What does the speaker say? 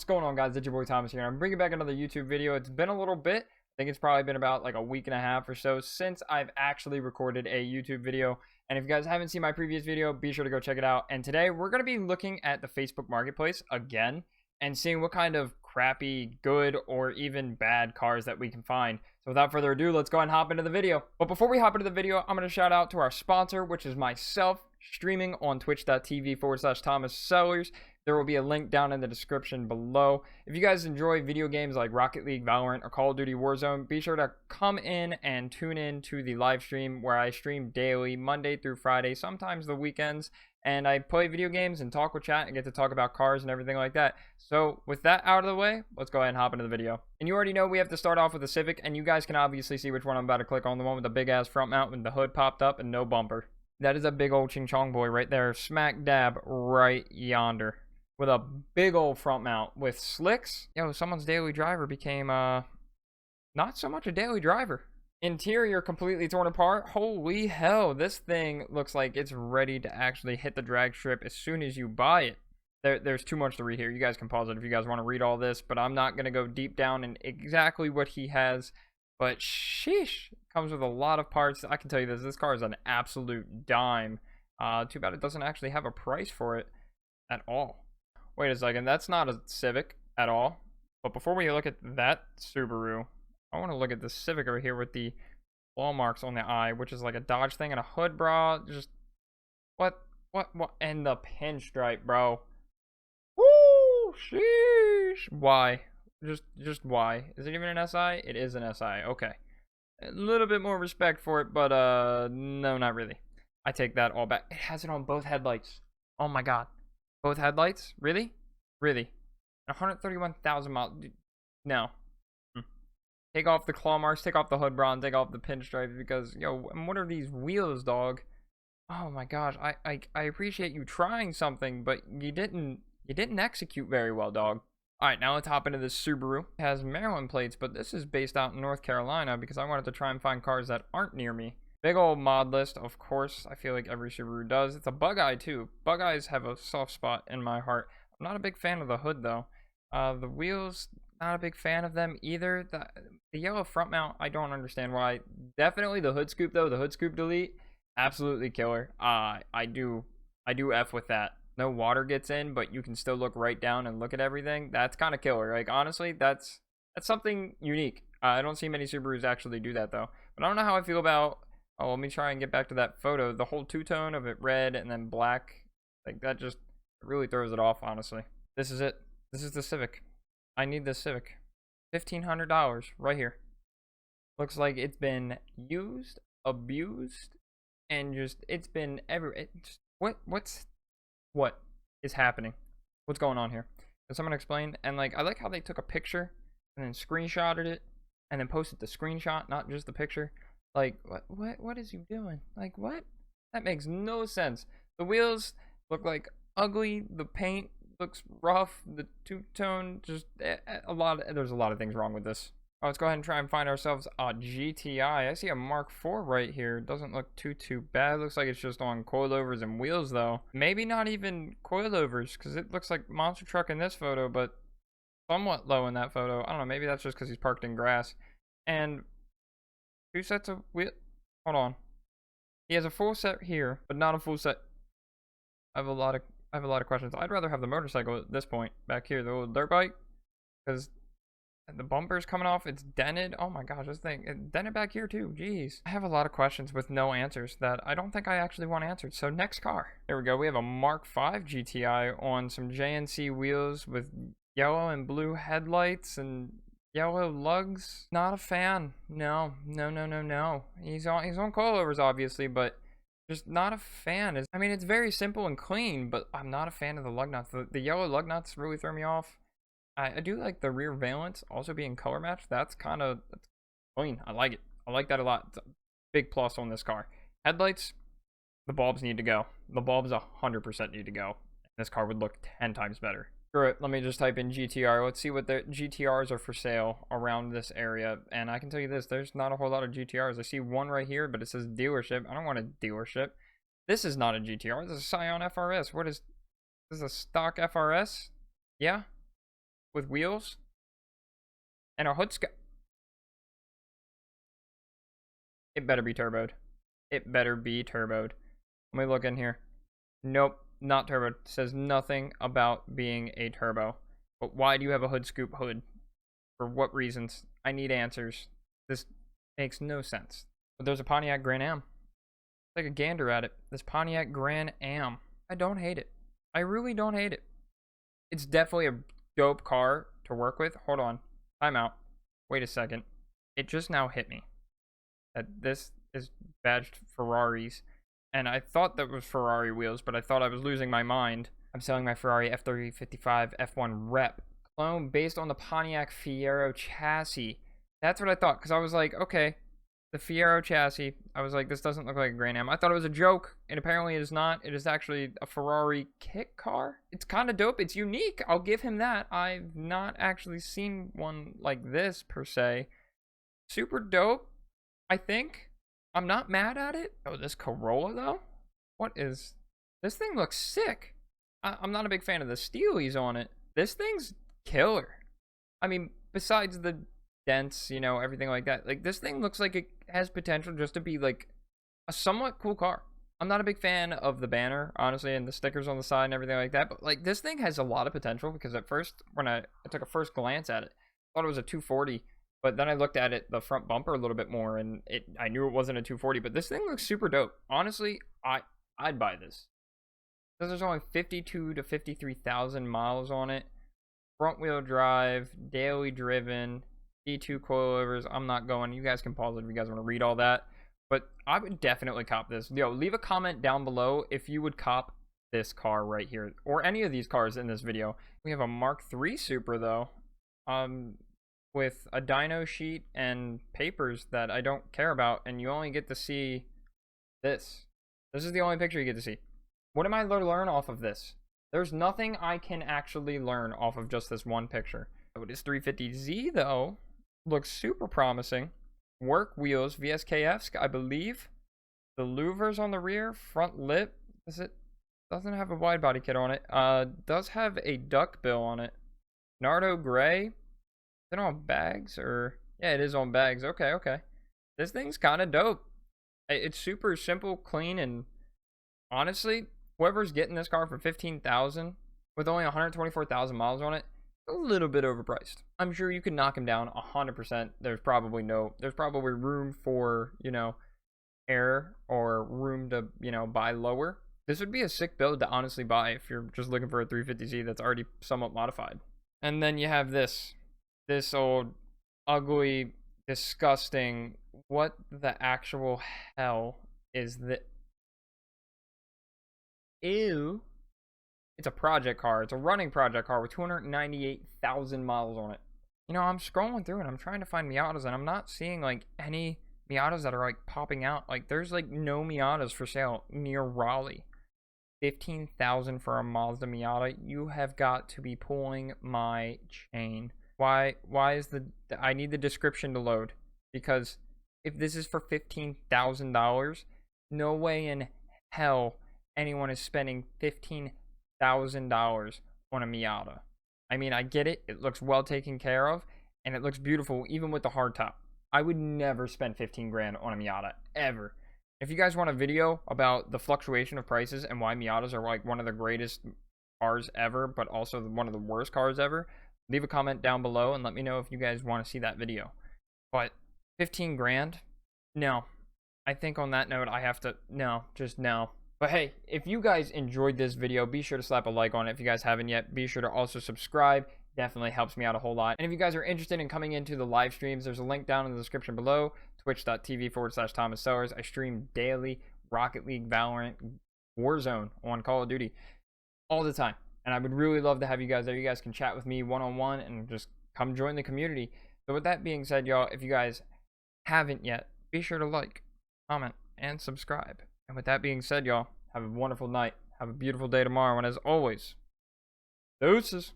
What's going on, guys? It's your boy Thomas here, and I'm bringing back another YouTube video. It's been a little bit. I think it's probably been about like a week and a half or so since I've actually recorded a YouTube video. And if you guys haven't seen my previous video, be sure to go check it out. And today we're going to be looking at the Facebook Marketplace again and seeing what kind of crappy, good, or even bad cars that we can find. So without further ado, let's go ahead and hop into the video. But before we hop into the video, I'm going to shout out to our sponsor, which is myself, streaming on twitch.tv/ThomaSellers. There will be a link down in the description below. If you guys enjoy video games like Rocket League, Valorant, or Call of Duty Warzone, be sure to come in and tune in to the live stream where I stream daily, Monday through Friday, sometimes the weekends, and I play video games and talk with chat and get to talk about cars and everything like that. So with that out of the way, let's go ahead and hop into the video. And you already know we have to start off with the Civic, and you guys can obviously see which one I'm about to click on, the one with the big ass front mount with the hood popped up and no bumper. That is a big old ching chong boy right there, smack dab right yonder, with a big old front mount with slicks. Yo, someone's daily driver became not so much a daily driver. Interior completely torn apart. Holy hell, this thing looks like it's ready to actually hit the drag strip as soon as you buy it. There's too much to read here. You guys can pause it if you guys want to read all this, but I'm not going to go deep down in exactly what he has. But sheesh, comes with a lot of parts. I can tell you this car is an absolute dime. Too bad it doesn't actually have a price for it at all. Wait a second, that's not a Civic at all. But before we look at that Subaru, I want to look at the Civic over here with the claw marks on the eye, which is like a Dodge thing and a hood, bro. Just what? And the pinstripe, bro. Woo, sheesh. Why? Just why? Is it even an SI? It is an SI. Okay. A little bit more respect for it, but no, not really. I take that all back. It has it on both headlights. Oh my god. Both headlights? Really? Really? 131,000 miles. No. Take off the claw marks, take off the hood bronze, take off the pinstripes, because, yo, and what are these wheels, dog? Oh my gosh, I appreciate you trying something, but you didn't execute very well, dog. Alright, now let's hop into this Subaru. It has Maryland plates, but this is based out in North Carolina because I wanted to try and find cars that aren't near me. Big old mod list, of course. I feel like every Subaru does. It's a bug eye too. Bug eyes have a soft spot in my heart. I'm not a big fan of the hood though. The wheels, not a big fan of them either. The yellow front mount, I don't understand why. Definitely the hood scoop though. The hood scoop delete, absolutely killer. I do F with that. No water gets in, but you can still look right down and look at everything. That's kind of killer. Like honestly, that's something unique. I don't see many Subarus actually do that though. But I don't know how I feel about. Oh, let me try and get back to that photo. The whole two-tone of it red and then black, like that just really throws it off, honestly. This is it. This is the Civic. I need this Civic. $1,500 right here. Looks like it's been used, abused, and just it's been what is happening? What's going on here? Can someone explain? And like, I like how they took a picture and then screenshotted it and then posted the screenshot, not just the picture. Like, what is you doing? Like, what? That makes no sense. The wheels look like ugly. The paint looks rough. The two-tone, just there's a lot of things wrong with this. Oh, let's go ahead and try and find ourselves a GTI. I see a Mark IV right here. Doesn't look too bad. Looks like it's just on coilovers and wheels, though. Maybe not even coilovers, because it looks like monster truck in this photo, but somewhat low in that photo. I don't know. Maybe that's just because he's parked in grass. And two sets of wheel. Hold on. He has a full set here, but not a full set. I have a lot of questions. I'd rather have the motorcycle at this point back here, the little dirt bike, because the bumper's coming off. It's dented. Oh my gosh, this thing it's dented back here too. Jeez. I have a lot of questions with no answers that I don't think I actually want answered. So next car. There we go. We have a Mark V GTI on some JNC wheels with yellow and blue headlights and yellow lugs. Not a fan. No. He's on coilovers obviously, but just not a fan. I mean, it's very simple and clean, but I'm not a fan of the lug nuts. The yellow lug nuts really throw me off. I do like the rear valance also being color matched. That's clean. I like it. I like that a lot. It's a big plus on this car. Headlights, the bulbs need to go. The bulbs 100% need to go. This car would look 10 times better. Screw it. Let me just type in GTR. Let's see what the GTRs are for sale around this area. And I can tell you this, there's not a whole lot of GTRs. I see one right here, but it says dealership. I don't want a dealership. This is not a GTR. This is a Scion FRS. This is a stock FRS? Yeah? with wheels and a hood scoop. It better be turboed. It better be turboed. Let me look in here. Nope, not turboed. It says nothing about being a turbo. But why do you have a hood scoop hood? For what reasons? I need answers. This makes no sense. But there's a Pontiac Grand Am. Take a gander at it. This Pontiac Grand Am. I don't hate it. I really don't hate it. It's definitely a dope car to work with. Hold on. Time out. Wait a second. It just now hit me that this is badged Ferraris. And I thought that was Ferrari wheels, but I thought I was losing my mind. I'm selling my Ferrari F355 F1 Rep clone based on the Pontiac Fiero chassis. That's what I thought, because I was like, okay, the Fiero chassis. I was like, this doesn't look like a Grand Am. I thought it was a joke, and apparently it is not. It is actually a Ferrari kit car. It's kind of dope. It's unique. I'll give him that. I've not actually seen one like this, per se. Super dope, I think. I'm not mad at it. Oh, this Corolla, though? What is... This thing looks sick. I'm not a big fan of the steelies on it. This thing's killer. I mean, besides the dents, you know, everything like that. Like, this thing looks like it has potential just to be, like, a somewhat cool car. I'm not a big fan of the banner, honestly, and the stickers on the side and everything like that. But, like, this thing has a lot of potential because at first, when I took a first glance at it, I thought it was a 240. But then I looked at it, the front bumper, a little bit more, and I knew it wasn't a 240. But this thing looks super dope. Honestly, I'd buy this. Because there's only 52 to 53,000 miles on it. Front wheel drive, daily driven, D2 coilovers. I'm not going. You guys can pause it if you guys want to read all that. But I would definitely cop this. Yo, leave a comment down below if you would cop this car right here. Or any of these cars in this video. We have a Mark III Supra, though. With a dyno sheet and papers that I don't care about, and you only get to see this. This is the only picture you get to see. What am I to learn off of this? There's nothing I can actually learn off of just this one picture. Oh, this 350Z, though, looks super promising. Work wheels, VSKFs, I believe. The louvers on the rear, front lip. Doesn't have a wide body kit on it. Does have a duck bill on it. Nardo gray. Is it on bags or... Yeah, it is on bags. Okay, okay. This thing's kind of dope. It's super simple, clean, and honestly, whoever's getting this car for $15,000 with only 124,000 miles on it, a little bit overpriced. I'm sure you could knock him down 100%. There's probably room for, you know, error or room to, you know, buy lower. This would be a sick build to honestly buy if you're just looking for a 350Z that's already somewhat modified. And then you have this old, ugly, disgusting, what the actual hell is that? Ew. It's a project car. It's a running project car with 298,000 miles on it. You know, I'm scrolling through and I'm trying to find Miatas, and I'm not seeing, like, any Miatas that are, like, popping out. Like, there's, like, no Miatas for sale near Raleigh. 15,000 for a Mazda Miata. You have got to be pulling my chain. Why is I need the description to load, because if this is for $15,000, no way in hell anyone is spending $15,000 on a Miata. I mean, I get it. It looks well taken care of, and it looks beautiful even with the hardtop. I would never spend 15 grand on a Miata, ever. If you guys want a video about the fluctuation of prices and why Miatas are like one of the greatest cars ever, but also one of the worst cars ever, leave a comment down below and let me know if you guys want to see that video. But 15 grand? No. I think on that note, I have to, no, just no. But hey, if you guys enjoyed this video, be sure to slap a like on it. If you guys haven't yet, be sure to also subscribe. Definitely helps me out a whole lot. And if you guys are interested in coming into the live streams, there's a link down in the description below, twitch.tv/ThomaSellers. I stream daily Rocket League, Valorant, Warzone on Call of Duty all the time. And I would really love to have you guys there. You guys can chat with me one-on-one and just come join the community. So with that being said, y'all, if you guys haven't yet, be sure to like, comment, and subscribe. And with that being said, y'all, have a wonderful night. Have a beautiful day tomorrow. And as always, deuces.